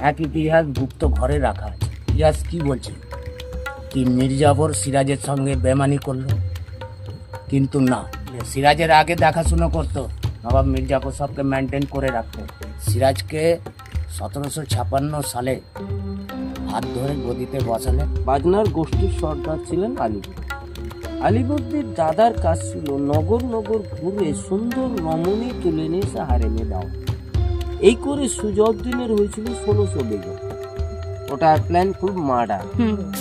এক ইতিহাস গুপ্ত ঘরে রাখা আছে। ইতিহাস কি বলছে? কি মির্জাফর সিরাজের সঙ্গে বেমানি করলো, কিন্তু না, সিরাজের আগে দেখাশুনো করতো। নবাব মির্জাফর সবকে মেনটেন করে রাখতো। সিরাজকে 1756 সালে হাত ধরে গদিতে বসালেন। বাজনার গোষ্ঠীর সর্দার ছিলেন আলিবর্দী। আলিবর্দীর দাদার কাজ ছিল নগর নগর ঘুরে সুন্দর রমণী তুলে নিয়ে এসে হারেমে দাও। এই করে সুজউদ্দিনের হয়েছিল 1600 বেগম। ওটা প্ল্যান খুব মার্ডার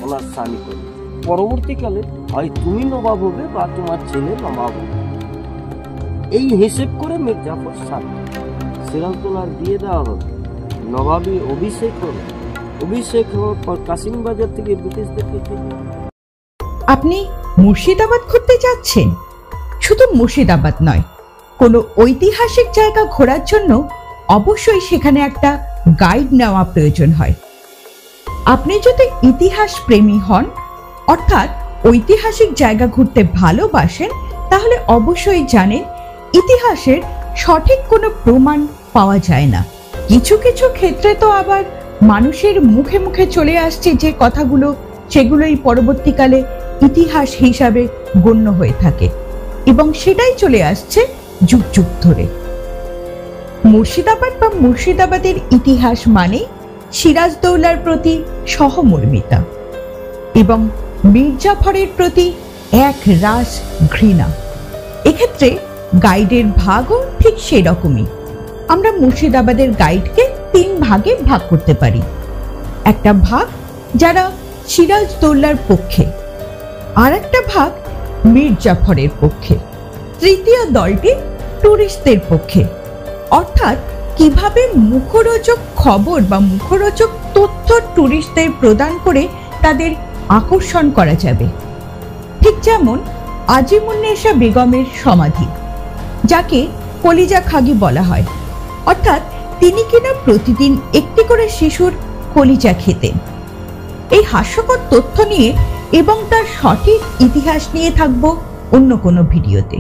ওনার স্বামী করে। পরবর্তীকালে হয় তুমি নবাব হবে বা তোমার ছেলে নবাব হবে, এই হিসেব করে মির্জাফর সাথে সিরাজদৌলার দিয়ে দেওয়া হবে। নবাবী অভিষেক হলো। অভিষেক হওয়ার পর কাশিমবাজার থেকে ব্রিটিশদেরকে আপনি মুর্শিদাবাদ ঘুরতে যাচ্ছেন? শুধু মুর্শিদাবাদ নয়, কোনো ঐতিহাসিক জায়গা ঘোরার জন্য অবশ্যই সেখানে একটা গাইড নেওয়া প্রয়োজন হয়। আপনি যদি ইতিহাস প্রেমী হন, অর্থাৎ ঐতিহাসিক জায়গা ঘুরতে ভালোবাসেন, তাহলে অবশ্যই জানেন ইতিহাসের সঠিক কোনো প্রমাণ পাওয়া যায় না। কিছু কিছু ক্ষেত্রে তো আবার মানুষের মুখে মুখে চলে আসছে যে কথাগুলো, সেগুলোই পরবর্তীকালে ইতিহাস হিসাবে গণ্য হয়ে থাকে এবং সেটাই চলে আসছে যুগ যুগ ধরে। মুর্শিদাবাদ বা মুর্শিদাবাদের ইতিহাস মানে সিরাজদৌলার প্রতি সহমর্মিতা এবং মির্জাফরের প্রতি এক রাস ঘৃণা। এক্ষেত্রে গাইডের ভাগও ঠিক সেরকমই। আমরা মুর্শিদাবাদের গাইডকে 3 ভাগে ভাগ করতে পারি। একটা ভাগ যারা সিরাজদৌলার পক্ষে, আর একটা ভাগ মির্জাফরের পক্ষে, তৃতীয় দলটি টুরিস্টদের পক্ষে। অর্থাৎ কিভাবে মুখরোচক খবর বা মুখরোচক তথ্য টুরিস্টদের প্রদান করে তাদের আকর্ষণ করা যাবে। ঠিক যেমন আজিমুন্নেসা বেগমের সমাধি, যাকে কলিজা খাগি বলা হয়, অর্থাৎ তিনি কিনা প্রতিদিন একটি করে শিশুর কলিজা খেতেন। এই হাস্যকর তথ্য নিয়ে এবং তার সঠিক ইতিহাস নিয়ে থাকবো অন্য কোনো ভিডিওতে।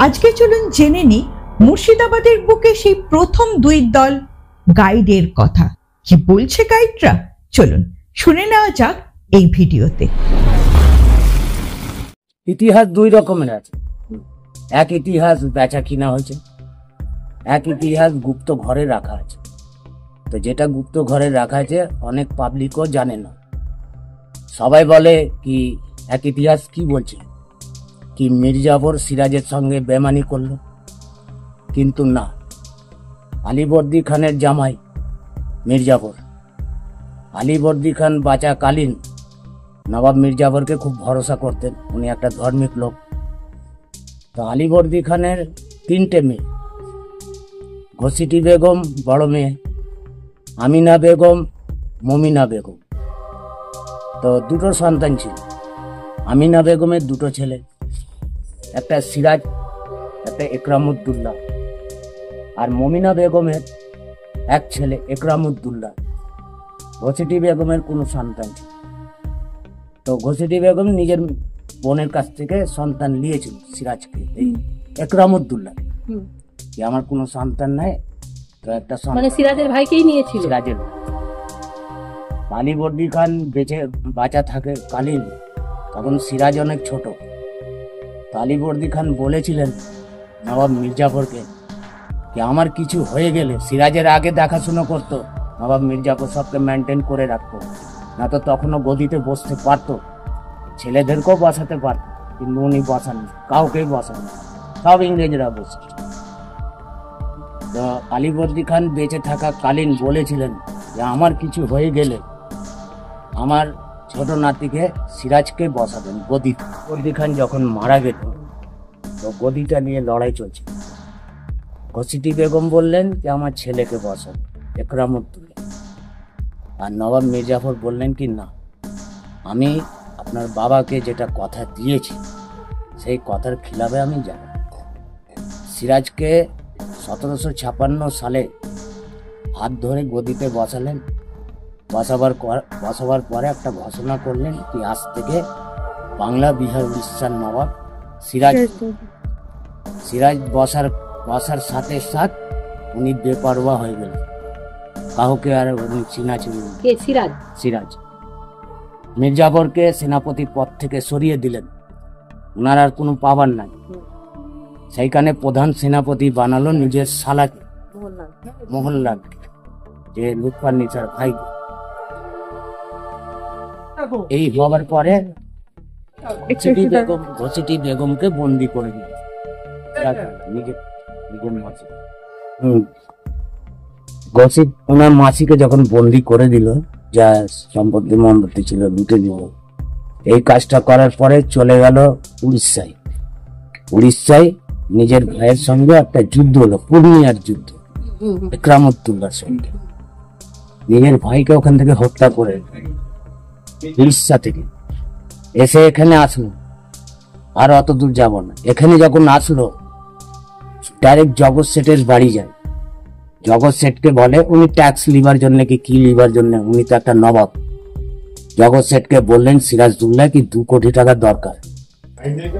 আজকে চলুন জেনে নিই মুর্শিদাবাদের বুকে সেই প্রথম 2 দল গাইডের কথা। কি বলছে গাইডরা? চলুন শুনে নেওয়া যাক এই ভিডিওতে। ইতিহাস 2 রকমের আছে। এক ইতিহাস বেচা কিনা হয়েছে, এক ইতিহাস গুপ্ত ঘরে রাখা আছে। তো যেটা গুপ্ত ঘরে রাখা আছে অনেক পাবলিকও জানে না। সবাই বলে কি এক ইতিহাস কি বলছে, কি মির্জাফর সিরাজের সঙ্গে বেমানি করলো, কিন্তু না, আলীবর্দী খানের জামাই মির্জাফর, আলীবর্দী খান বাঁচাকালীন নবাব মির্জাফরকে খুব ভরসা করতেন। উনি একটা ধার্মিক লোক। তো আলীবর্দী খানের 3টে মেয়ে, ঘসিটি বেগম বড় মেয়ে, আমিনা বেগম, মমিনা বেগম। তো 2টো সন্তান ছিল। আমিনা বেগমের 2টো ছেলে, একটা সিরাজ, একটা একরামউদ্দৌলা। আর মমিনা বেগমের এক ছেলে একরামউদ্দৌলা। ঘসিটি বেগমের কোনো সন্তান ছিল। তো ঘসিটি বেগম নিজের বোনের কাছ থেকে সন্তান নিয়েছিল সিরাজকে, এই একরামউদ্দৌলা, যে আমার কোনো সন্তান নাই, তো একটা মানে সিরাজের ভাইকেই নিয়েছিল। সিরাজের আলীবর্দী খান বাঁচা থাকে কালীন, তখন সিরাজ অনেক ছোট। তো আলীবর্দী খান বলেছিলেন নবাব মির্জাফরকে যে আমার কিছু হয়ে গেলে, সিরাজের আগে দেখাশুনো করতো, নবাব মির্জাফর সবকে মেনটেন করে রাখতো, না তো তখনও গদিতে বসতে পারতো, ছেলেদেরকেও বসাতে পারতো, কিন্তু উনি বসাননি, কাউকেই বসাননি, সব ইংরেজরা বসে। তো আলীবর্দী খান বেঁচে থাকা কালীন বলেছিলেন যে আমার কিছু হয়ে গেলে আমার ছোট নাতিকে সিরাজকে বসাবেন গদিতে। আলীবর্দী খান যখন মারা গেল, তো গদিটা নিয়ে লড়াই চলছে। ঘসিটি বেগম বললেন যে আমার ছেলেকে বসাবেন, একরামউদ্দৌলা। আর নবাব মির্জাফর বললেন কি না, আমি আপনার বাবাকে যেটা কথা দিয়েছি সেই কথার খিলাফে আমি যাব। সিরাজকে 1756 সালে হাত ধরে গদিতে বসালেন। বসাবার পরে একটা ঘোষণা করলেন কি আজ থেকে বাংলা, বিহার, উড়িষ্যার নবাব সিরাজ বসার সাথে সাথে উনি বেপরোয়া হয়ে গেলেন। কাউকে আর উনি চিনা ছিলেন না। কে সিরাজ? সিরাজ মির্জাফরকে সেনাপতি পদ থেকে সরিয়ে দিলেন, ওনার আর কোনো পাওয়ার নাই। সেইখানে প্রধান সেনাপতি বানালো নিজের শালাকে, মোহনলাল, যে লুৎফর নিসার ভাই। এই হবার পরে ঘসিটি বেগমকে বন্দি করে দিল নিজের মাসি। ওনার মাসিকে যখন বন্দি করে দিল, যা সম্পত্তি মম্পত্তি ছিল লুটে দিল। এই কাজটা করার পরে চলে গেল উড়িষ্যায়। উড়িষ্যায় নিজের ভাইয়ের সঙ্গে একটা যুদ্ধ হলো, পূর্ণিয়ার যুদ্ধ, ইকরামউদ্দৌলার সঙ্গে। নিজের ভাইকে ওখান থেকে হত্যা করে উড়িষ্যা থেকে এসে এখানে আসলো। আর অত দূর যাব না। এখানে যখন আসলো ডাইরেক্ট জগৎ শেঠের বাড়ি যায়। জগৎ শেঠকে বলে, উনি ট্যাক্স লিবার জন্য কি লিবার জন্য, উনি তো একটা নবাব। জগৎ শেঠকে বললেন সিরাজদৌল্লা কি 2 কোটি টাকা দরকার।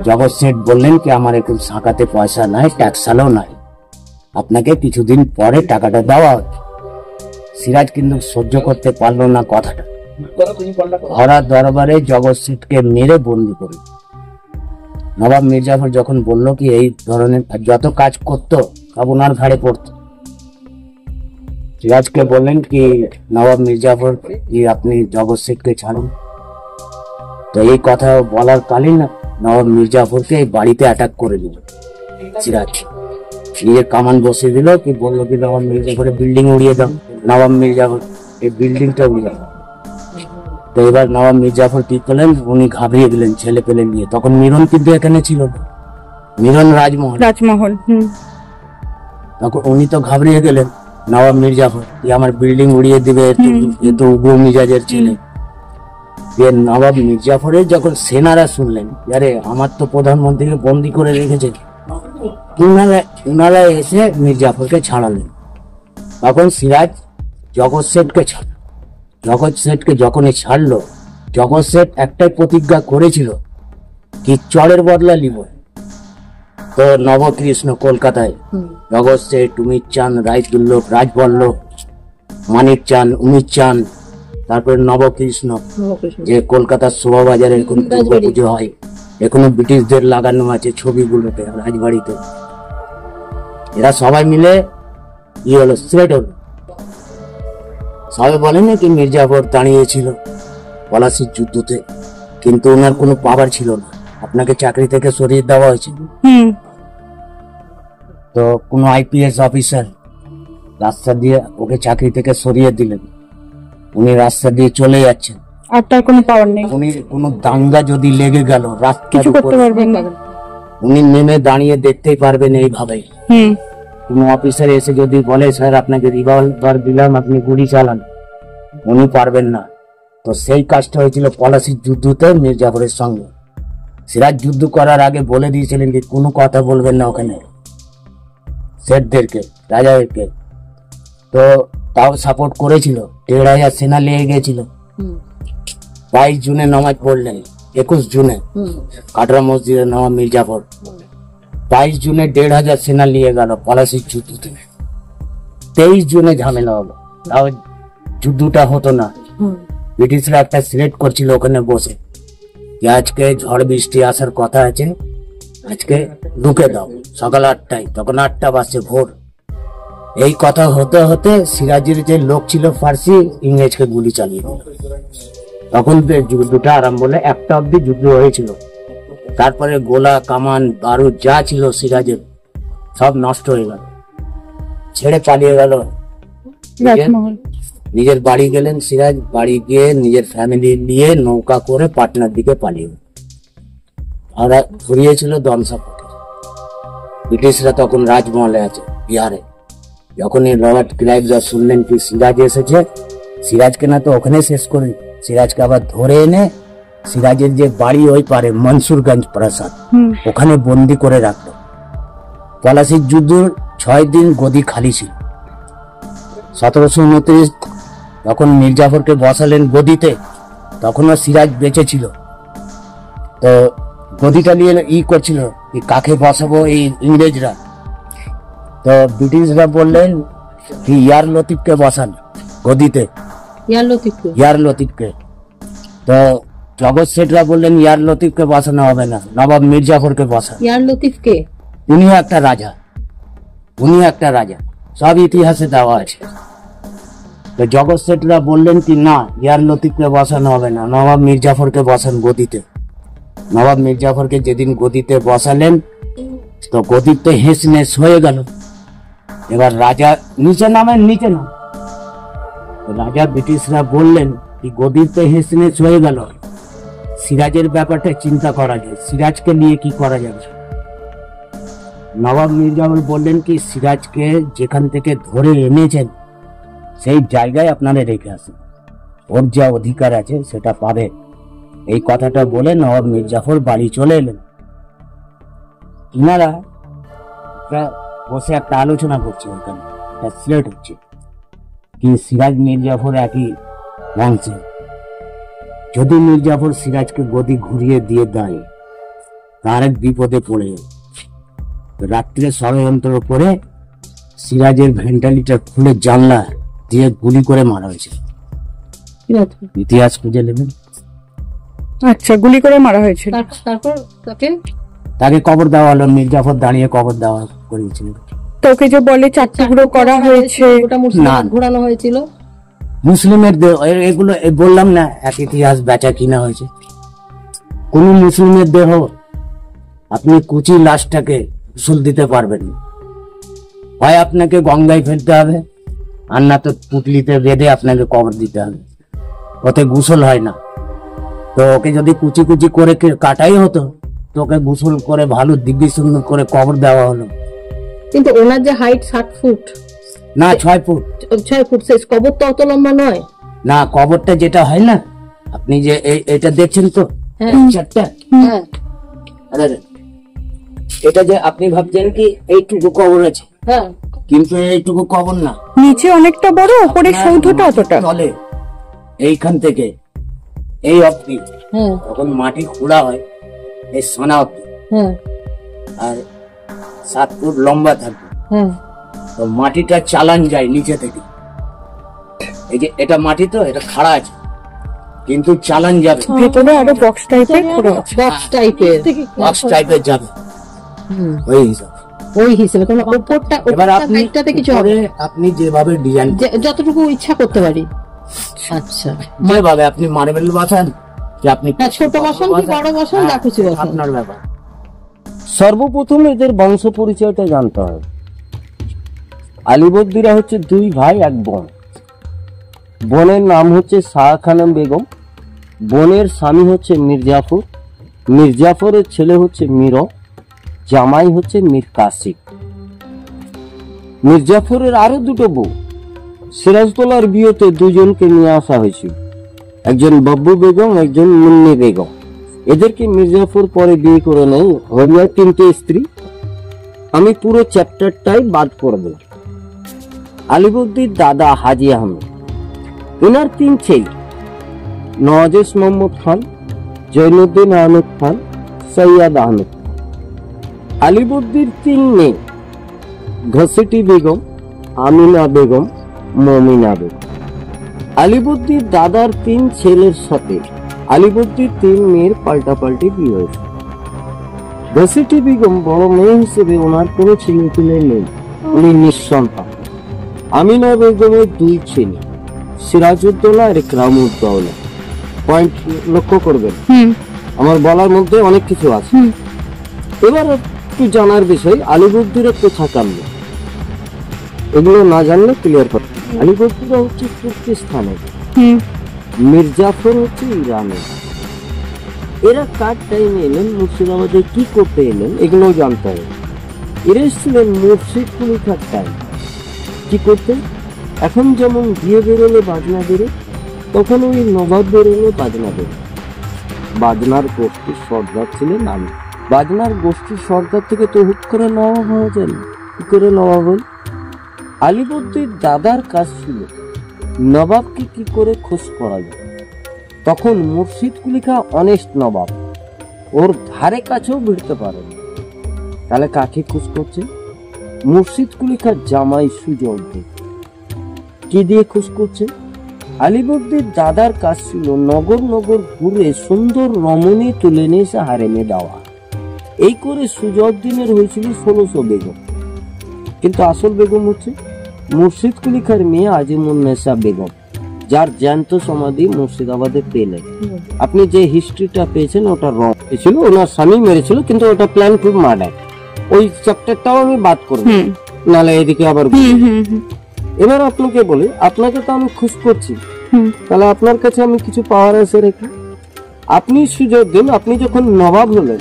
জগৎ শেঠ বললেন কি আমার এখন শাখাতে পয়সা নাই, ট্যাক্সালও নাই, আপনাকে কিছুদিন পরে টাকাটা দেওয়া হবে। সিরাজ কিন্তু সহ্য করতে পারলো না কথাটা, ভরা দরবারে জগৎ শেঠকে মেরে বন্দি করে। নবাব মির্জাফর যখন বললো কি এই ধরনের যত কাজ করতো সব ওনার ঘাড়ে পড়তো, সিরাজকে বললেন কি নবাব মির্জাফর কি আপনি জগৎ শেঠকে ছাড়ুন। তো এই কথা বলার কালীন নবাব মির্জাফরকে এই বাড়িতে অ্যাটাক করে দিল সিরাজ। নিজের কামান বসিয়ে দিল, কি বললো কি নবাব মির্জাফরের বিল্ডিং উড়িয়ে দাও। নবাব মির্জাফর এই বিল্ডিংটা উড়িয়ে দাও। তো এবার নবাব মির্জাফর কি করলেন, উনি ঘাবড়িয়ে দিলেন ছেলে পেলে নিয়ে। তখন মিরন কিন্তু এখানে ছিল না, মিরন রাজমহল। তখন উনি তো ঘাবড়িয়ে গেলেন নবাব মির্জাফর, আমার বিল্ডিং উড়িয়ে দিবে, এ তো উগ্র মিজাজের ছেলে। নবাব মির্জাফরের যখন সেনারা শুনলেন আরে আমার তো প্রধানমন্ত্রীকে বন্দি করে রেখেছে, উনারা এসে মির্জাফরকে ছাড়ালেন। তখন সিরাজ জগৎ শেঠকে ছাড়ল। জগৎ শেঠকে যখনই ছাড়লো, জগৎ শেঠ একটাই প্রতিজ্ঞা করেছিল কি চরের বদলা নিব। তো নবকৃষ্ণ কলকাতায় জগৎ শেঠ, উমির চাঁদ, রায়দুল্লভ, রাজবল্লভ, মানিক চাঁদ, উমির চাঁদ, তারপরে নবকৃষ্ণ, যে কলকাতার শোভাবাজারে এখন দুর্গা পুজো হয়, এখনো ব্রিটিশদের লাগানো আছে ছবিগুলোতে রাজবাড়িতে। এরা সবাই মিলে ই হলো সিলেট হলো। সবাই বলেন কি মির্জাফর দাঁড়িয়েছিল পলাশির যুদ্ধতে, কিন্তু ওনার কোনো পাওয়ার ছিল না, আপনাকে চাকরি থেকে সরিয়ে দেওয়া হয়েছে। তো কোনো আইপিএস অফিসার রাস্তা দিয়ে ওকে চাকরি থেকে সরিয়ে দিলেন, উনি রাস্তা দিয়ে চলে যাচ্ছেন, আর তার কোনো পাওয়ার নেই। উনি কোনো দাঙ্গা যদি লেগে গেল রাস্তার কিছু করতে উপর, পারবেন না। উনি নেমে দাঁড়িয়ে দেখতেই পারবেন এইভাবে। কোনো অফিসার এসে যদি বলে স্যার আপনাকে রিভলভার দিলাম আপনি গুলি চালান, উনি পারবেন না। তো সেই কাজটা হয়েছিল পলাশির যুদ্ধতে মির্জাফরের সঙ্গে। সিরাজ যুদ্ধ করার আগে বলে দিয়েছিলেন যে কোনো কথা বলবেন না ওখানে শেঠদেরকে, রাজাদেরকে। তো তাও সাপোর্ট করেছিল, 1,500 সেনা লেগে গেছিল। 22 জুনে নামাজ পড়লেন, 21 জুনে কাটরা মসজিদে নবাব মির্জাফর। 22 জুনে 1,500 সেনা নিয়ে গেল পলাশির যুদ্ধতে। 23 জুনে ঝামেলা হলো, তাও যুদ্ধটা হতো না। ব্রিটিশরা একটা সিলেক্ট করছিল ওখানে বসে যে আজকে ঝড় বৃষ্টি আসার কথা আছে, আজকে ঢুকে দাও সকাল 8টায়। তখন 8টা বাজছে ভোর। এই কথা হতে হতে সিরাজের যে লোক ছিল ফার্সি, ইংরেজকে গুলি চালিয়ে দিল। তখন যুদ্ধটা আরম্ভ হলো, 1টা অব্দি যুদ্ধ হয়েছিল। তারপরে গোলা কামান বারুদ যা ছিল সিরাজের সব নষ্ট হয়ে গেল, ছেড়ে পালিয়ে গেল। নিজের বাড়ি গেলেন সিরাজ, বাড়ি গিয়ে নিজের ফ্যামিলি নিয়ে নৌকা করে পাটনার দিকে পালিয়ে গেল। আর ঘুরিয়েছিল দমসাপটে। ব্রিটিশরা তখন রাজমহলে আছে বিহারে। যখনই রবার্ট ক্লাইভ শুনলেন কি সিরাজ এসেছে, সিরাজকে না তো ওখানে শেষ করে, সিরাজকে আবার ধরে এনে সিরাজের যে বাড়ি ওই পারে মনসুরগঞ্জ প্রাসাদ, ওখানে বন্দি করে রাখলো। পলাশির যুদ্ধ 6 দিন গদি খালি ছিল। 1729 যখন মির্জাফরকে বসালেন গদিতে, তখনও সিরাজ বেঁচে ছিল। তো গদিটা নিয়ে করছিল কাকে বসাবো এই ইংরেজরা। তো ব্রিটিশরা বললেন কি ইয়ার লতিফকে বসান গদিতে, ইয়ার লতিফকে। ইয়ার লতিফকে। তো জগৎ শেঠরা বললেন ইয়ার লতিফকে বসানো হবে না, নবাব মির্জাফরকে বসান। ইয়ার লতিফকে উনিও একটা রাজা, উনিও একটা রাজা, সব ইতিহাসে দেওয়া আছে। তো জগৎ শেঠরা বললেন কি না, ইয়ার লতিফকে বসানো হবে না, নবাব মির্জাফরকে বসান গদিতে। নবাব মির্জাফরকে যেদিন গদিতে বসালেন তো গদিতে হেস নেস হয়ে গেল। এবার রাজা নিচে নামেন, নিচে নাম। রাজা ব্রিটিশরা বললেন কি গদিতে হেস নেস হয়ে গেল, সিরাজের ব্যাপারটা চিন্তা করা যায়, সিরাজকে নিয়ে কি করা যাবে। নবাব মির্জাফর বললেন কি সিরাজকে যেখান থেকে ধরে এনেছেন সেই জায়গায় আপনারা রেখে আসেন, ওর যা অধিকার আছে সেটা পাবে। এই কথাটা বলে নবাব মির্জাফর বাড়ি চলে এলেন। ইনারা বসে একটা আলোচনা করছে, ওখানে একটা সিলেট হচ্ছে কি সিরাজ মির্জাফর একই বংশে, যদি মির্জাফর সিরাজকে গদি ঘুরিয়ে দিয়ে দেয় তার এক বিপদে পড়ে যাবে। রাত্রে ষড়যন্ত্র করে সিরাজের ভেন্টালিটা খুলে জানলা দিয়ে গুলি করে মারা হয়েছে। ইতিহাস খুঁজে নেবেন। আচ্ছা, গুলি করে মারা হয়েছিল। তারপর তাকে কবর দেওয়া হলো, মির্জাফর দাঁড়িয়ে কবর দেওয়া করেছিল। তোকে যে বলে 4 টুকরো করা হয়েছে, ওটা মুসলিম ঘোরানো হয়েছিল। মুসলিমের এগুলো বললাম না, এক ইতিহাস বেচা কিনা হয়েছে। কোন মুসলিমের দেহ আপনি কুচি লাশটাকে গোসল দিতে পারবেন না, হয় আপনাকে গঙ্গায় ফেলতে হবে আর না তো পুটলিতে বেঁধে আপনাকে কবর দিতে হবে, ওতে গোসল হয় না। তো ওকে যদি কুচি কুচি করে কাটাই হতো তো ওকে গোসল করে ভালো দিব্যি সুন্দর করে কবর দেওয়া হলো। কিন্তু ওনার যে হাইট 60 ফুট না 6 ফুট, 6 ফুট, শেষ কবর তো অত লম্বা নয় না কবরটা যেটা হয় না, আপনি যে এটা দেখছেন তো চারটা, হ্যাঁ আরে এটা যে আপনি ভাবছেন কি এইটুকু কবর আছে, হ্যাঁ, কিন্তু এইটুকু কবর না, নিচে অনেকটা বড়, উপরে সৌধটা অতটা। চলে এইখান থেকে এই অবধি, হ্যাঁ, তখন মাটি খোঁড়া হয় এই সোনা অবধি, হ্যাঁ, আর 7 ফুট লম্বা থাকবে। হ্যাঁ, তো মাটিটা চালান যায় নিচে থেকে, এই যে এটা মাটি তো এটা খাড়া আছে কিন্তু চালান যাবে, ভেতরে আরো বক্স টাইপের করা আছে, বক্স টাইপের, বক্স টাইপের যাবে ওই হিসাব। ওই হিসেবে কারণ উপরটা এবার আপনি হাইটটাতে কিছু হবে, আপনি যেভাবে ডিজাইন যতটুকু ইচ্ছা করতে পারি। আচ্ছা, যেভাবে আপনি মার্বেল বসান যে আপনি ছোট বসান কি বড় বসান, যা খুশি বসান, আপনার ব্যাপার। সর্বপ্রথম এদের বংশ পরিচয়টা জানতে হবে। আলীবর্দীরা হচ্ছে 2 ভাই 1 বোন। বোনের নাম হচ্ছে শাহ খানম বেগম, বোনের স্বামী হচ্ছে মির্জাফর, মির্জাফরের ছেলে হচ্ছে মীর, জামাই হচ্ছে মীর কাসিম। মির্জাফরের আরো 2টো বউ, সিরাজদৌলার বিয়েতে 2জনকে নিয়ে আসা হয়েছিল, একজন বাব্বু বেগম, একজন মুন্নি বেগম। এদেরকে মির্জাফর পরে বিয়ে করে নেয়, হরিয়া 3টে স্ত্রী। আমি পুরো চ্যাপ্টারটাই বাদ করে দেব। আলীবর্দীর দাদা হাজি আহমেদ, ওনার 3 ছেলে, নওয়াজেশ মোহাম্মদ খান, জৈনুদ্দিন আহমেদ খান, সৈয়দ আহমেদ খান। আলীবর্দীর 3 মেয়ে, ঘসিটি বেগম, আমিনা বেগম, মমিনা বেগম। আলীবর্দীর দাদার 3 ছেলের সাথে আলীবর্দীর 3 মেয়ের পাল্টাপাল্টি বিয়ে হয়েছে। ঘসিটি বেগম বড় মেয়ে হিসেবে ওনার কোনো ছেলে পেলে নেই, উনি নিঃসন্তান। আমিনা বেগমের 2 ছেলে, সিরাজউদ্দৌলা আর ইকরামউদ্দৌলা। পয়েন্ট লক্ষ্য করবেন, আমার বলার মধ্যে অনেক কিছু আছে। এবার একটু জানার বিষয়, আলীবর্দীরা কোথায় কামলো, এগুলো না জানলে ক্লিয়ার করতে। আলীবর্দীরা হচ্ছে তুর্কিস্তানে, মির্জাফর হচ্ছে ইরানে। এরা কার টাইমে এলেন, মুর্শিদাবাদে কি করতে এলেন, এগুলো জানতে হবে। এরা ছিলেন মুর্শিদ কুলি খার টাইম। কি করতে, এখন যেমন বিয়ে বেরোলে বাজনা বেরো, তখন ওই নবাব বেরোলে বাজনা বেরো। বাজনার গোষ্ঠীর সর্দার ছিলেন আমি। বাজনার গোষ্ঠীর সর্দার থেকে তো হুট করে নবাব হওয়া যায় না। কি করে নবাব হল? আলীবর্দীর দাদার কাজ ছিল নবাবকে কি করে খোঁজ করা যায়। তখন মুর্শিদ কুলি খাঁ অনেস্ট নবাব, ওর ধারে কাছেও ভিড়তে পারে না। তাহলে কাকে খোঁজ করছে? মুর্শিদ কুলি খাঁ জামাই সুজউদ্দিন। কি দিয়ে খুশ করছে? আলীবর্দীর দাদার কাজ ছিল নগর নগর ঘুরে সুন্দর রমণী তুলে নিয়ে এসে হারেমে দেওয়া। এই করে সুজউদ্দিনের হয়েছিল 1600 বেগম। কিন্তু আসল বেগম হচ্ছে মুর্শিদ কুলি খাঁর মেয়ে আজিমুন্নেসা বেগম, যার জ্যান্ত সমাধি মুর্শিদাবাদে পেলেন। আপনি যে হিস্ট্রিটা পেয়েছেন ওটা রং ছিল, ওনার স্বামী মেরেছিল, কিন্তু ওটা প্ল্যান টু মার্ডার। ওই চ্যাপ্টারটাও আমি বাদ করবো, নাহলে এদিকে আবার এবার আপনাকে বলি, আপনাকে তো আমি খুশ করছি, তাহলে আপনার কাছে আমি কিছু পাওয়ার আছে রেখে। আপনি সুজউদ্দিন, আপনি যখন নবাব হলেন,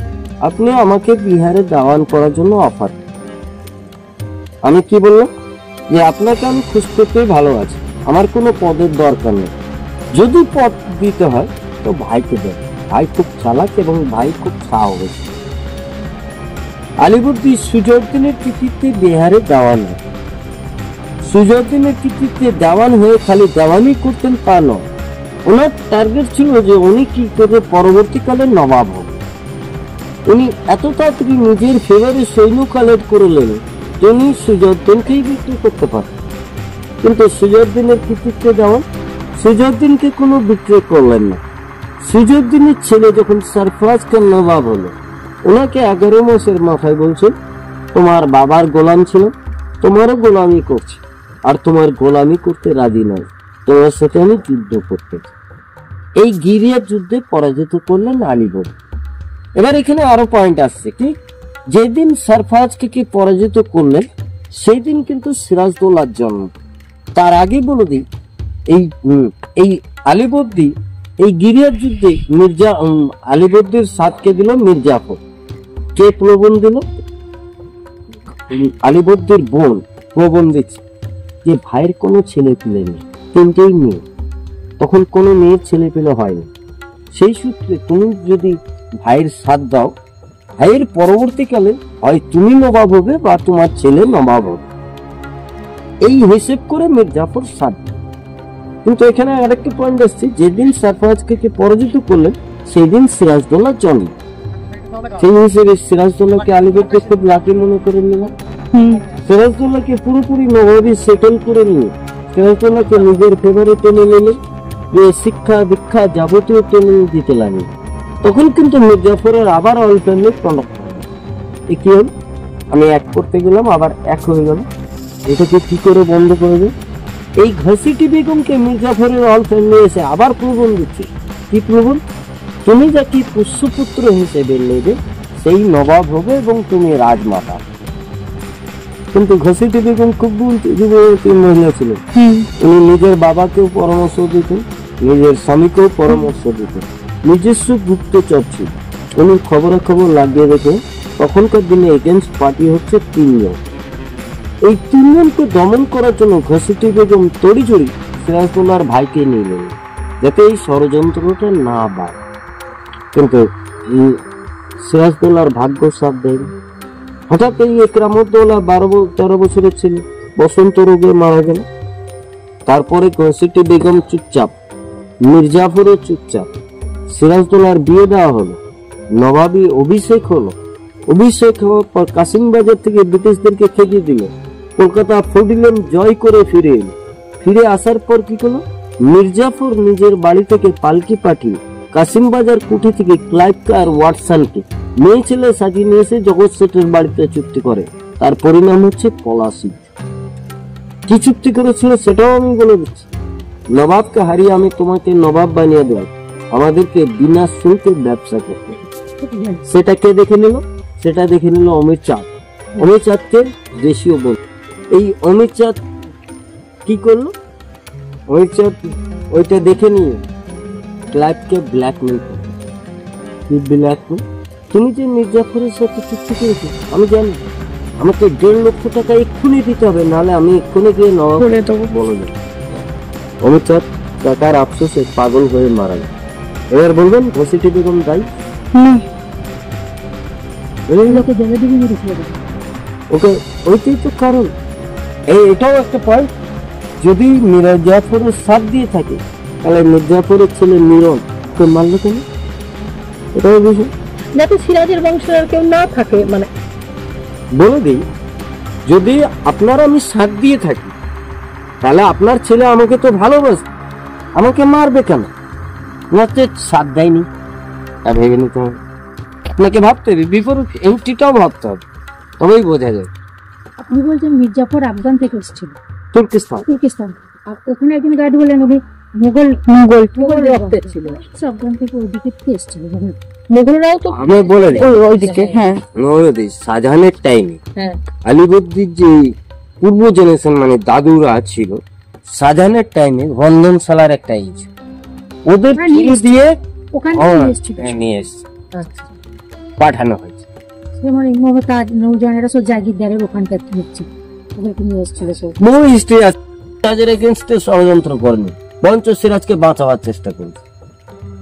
আপনি আমাকে বিহারে দাওয়ান করার জন্য অফার। আমি কি বললাম যে আপনাকে আমি খুশ করতেই ভালো আছি, আমার কোনো পদের দরকার নেই। যদি পদ দিতে হয় তো ভাইকে দেন, ভাই খুব চালাক এবং ভাই খুব সাহস। আলীবর্দী সুজউদ্দিনের কৃতিত্বে বিহারে দেওয়ান হয়। সুজউদ্দিনের কৃতিত্বে দেওয়ান হয়ে খালি দেওয়ানি করতেন তা নয়, ওনার টার্গেট ছিল যে উনি কি করে পরবর্তীকালে নবাব হন। উনি এত তাড়াতাড়ি নিজের ফেভারে সৈন্য কালেক্ট করলেন, তিনি সুজউদ্দিনকেই বিক্রি করতে পারেন। কিন্তু সুজউদ্দিনের কৃতিত্বে দেওয়ান, সুজউদ্দিনকে কোনো বিক্রি করলেন না। সুজউদ্দিনের ছেলে যখন সরফরাজ খান নবাব হলো, ওনাকে 11 মাসের মাথায় বলছেন, তোমার বাবার গোলাম ছিল, তোমারও গোলামি করছে, আর তোমার গোলামি করতে রাজি নয়, তোমার সাথে আমি যুদ্ধ করতে চাই। এই গিরিয়ার যুদ্ধে পরাজিত করলেন আলীবর্দী। এবার এখানে আরো পয়েন্ট আসছে, কি যেদিন সরফরাজকে পরাজিত করলেন সেই দিন কিন্তু সিরাজদৌল্লার জন্ম। তার আগে বলে দিই, এই আলীবর্দী এই গিরিয়ার যুদ্ধে আলীবর্দীর সাথকে দিল মির্জাফর। কে প্রবণ দিল? আলীবর্দীর বোন প্রবণ দিচ্ছে যে ভাইয়ের কোনো ছেলে পেলে নেই, 3টেই মেয়ে, তখন কোনো মেয়ের ছেলে পেলে হয়নি। সেই সূত্রে তুমি যদি ভাইয়ের সাথ দাও, ভাইয়ের পরবর্তীকালে হয় তুমি নবাব হবে বা তোমার ছেলে নবাব হবে। এই হিসেব করে মির্জাফর সাথ। কিন্তু এখানে আরেকটা পয়েন্ট আসছে, যেদিন সরফরাজকে পরাজিত করলেন সেই দিন সিরাজদৌল্লার জন্ম। সেই হিসেবে সিরাজদৌল্লাকে আলীবর্দী খুব লাকি মনে করে নিলাম। সিরাজদৌল্লাকে পুরোপুরি নবাবী সেটেল করে নিয়ে সিরাজদৌল্লাকে নিজের ফেভারে টেনে নিলে, যে শিক্ষা দীক্ষা যাবতীয় টেনে দিতে লাগে। তখন কিন্তু মির্জাফরের আবার অল ফ্যামিলি কনক কি হল, আমি এক করতে গেলাম আবার এক হয়ে গেল। এটাকে কি করে বন্ধ করবে? এই ঘসিটি বেগমকে মির্জাফরের অল ফ্যামিলি এসে আবার প্রবণ দিচ্ছে। কি প্রবণ? তুমি যাকে পুষ্যপুত্র হিসেবে নেবে সেই নবাব হবে এবং তুমি রাজমাতা। কিন্তু ঘসিটি বেগম খুব যুবতী মহিলা ছিলেন। উনি নিজের বাবাকেও পরামর্শ দিতেন, নিজের স্বামীকেও পরামর্শ দিতেন, নিজস্ব গুপ্তচর ছিল। উনি খবরাখবর লাগিয়ে রেখে তখনকার দিনে এগেন্স্ট পার্টি হচ্ছে 3 জন। এই 3 জনকে দমন করার জন্য ঘসিটি বেগম তড়িজড়ি সিরাজদৌল্লার ভাইকে নিলেন, যাতে এই ষড়যন্ত্রটা না বাড়ে। কিন্তু সিরাজদৌল্লার ভাগ্য সাথ দেয়নি। হঠাৎ এই একরামউদ্দৌলা 12-13 বছরের ছিল, বসন্ত রোগে মারা গেল। তারপরে ঘসিটি বেগম চুপচাপ, মির্জাফরও চুপচাপ। সিরাজদৌল্লার বিয়ে দেওয়া হলো, নবাবী অভিষেক হলো। অভিষেক হওয়ার পর কাশিমবাজার থেকে ব্রিটিশদেরকে খেতে দিল, কলকাতা ফোর্ট জয় করে ফিরে এলো। ফিরে আসার পর কি করলো? মির্জাফর নিজের বাড়ি থেকে পালকি পাঠিয়ে কাশিমবাজার কুঠি থেকে ক্লাইভকে আর ওয়াটসনকে মেয়ে ছেলে সাজিয়ে নিয়ে এসে জগৎ সেটের বাড়িতে চুক্তি করে। তার পরিণাম হচ্ছে পলাশি। কি চুক্তি করেছিল সেটাও আমি বলে দিচ্ছি। নবাবকে হারিয়ে আমি তোমাকে নবাব বানিয়ে দেব, আমাদেরকে বিনা শুল্কে ব্যবসা করতে। সেটা কে দেখে নিল? সেটা দেখে নিল অমির চাঁদ। অমির চাঁদকে দেশীয় বল। এই অমির চাঁদ কি করলো? অমির চাঁদ ওইটা দেখে নিয়ে ক্লাইভকে ব্ল্যাকমেল করলো। কি ব্ল্যাকমেল? তুমি যে মির্জাফরের সাথে চুক্তি করেছো আমি জানি, আমাকে 1.5 লক্ষ টাকা এক্ষুনি দিতে হবে, নাহলে আমি এক্ষুনি গিয়ে নবাব বলে দেবো। অমির চাঁদ টাকার আফসোসে পাগল হয়ে মারা গেল। এবার বলবেন ঘসিটি বেগম দায়ী? ওকে, ওইটাই তো কারণ। এটাও একটা পয়েন্ট, যদি মির্জাফরের সাথ দিয়ে থাকে তাহলে মির্জাফরের ছেলে মিরন কে মারলো কেন? এটাও বিষয়। যাতে সিরাজের বংশের আর কেউ না থাকে, মানে বলে দিই, যদি আপনার আমি সাথ দিয়ে থাকি তাহলে আপনার ছেলে আমাকে তো ভালোবাসে, আমাকে মারবে কেন? হচ্ছে সাথ দেয়নি, তা ভেবে নিতে হবে। আপনাকে ভাবতে হবে, বিপরীত এন্ট্রিটাও ভাবতে হবে, তবেই বোঝা যায়। আপনি বলছেন মির্জাফর আফগান থেকে এসেছিল, তুর্কিস্তান তুর্কিস্তান, আর ওখানে একজন গাইড বলেন উনি মোগল মোগল রক্তের ছিল, আফগান থেকে ওইদিকে থেকে এসেছিল। মোগলরাও তো আমি বলে দিই, ওইদিকে, হ্যাঁ। বলে দিই, শাহজাহানের টাইমে হ্যাঁ আলিবর্দির যে পূর্ব জেনারেশন মানে দাদুরা ছিল, শাহজাহানের টাইমে রন্ধনশালার একটা ইজ ওদের হ্যাঁ, নিয়ে থ্রু দিয়ে ওখানে হ্যাঁ, থেকে এসেছিল। নিয়ে এসছে, আচ্ছা, পাঠানো হয়েছে। যেমন এই মমতাজ নৌজানেরা সব জাগিরদারের ওখানকার হচ্ছে, ওদেরকে নিয়ে এসেছিল সব। বহু হিস্ট্রি আছে। সিরাজের এগেনস্টে ষড়যন্ত্র করেনি, বরঞ্চ সিরাজকে বাঁচাবার চেষ্টা করেছে।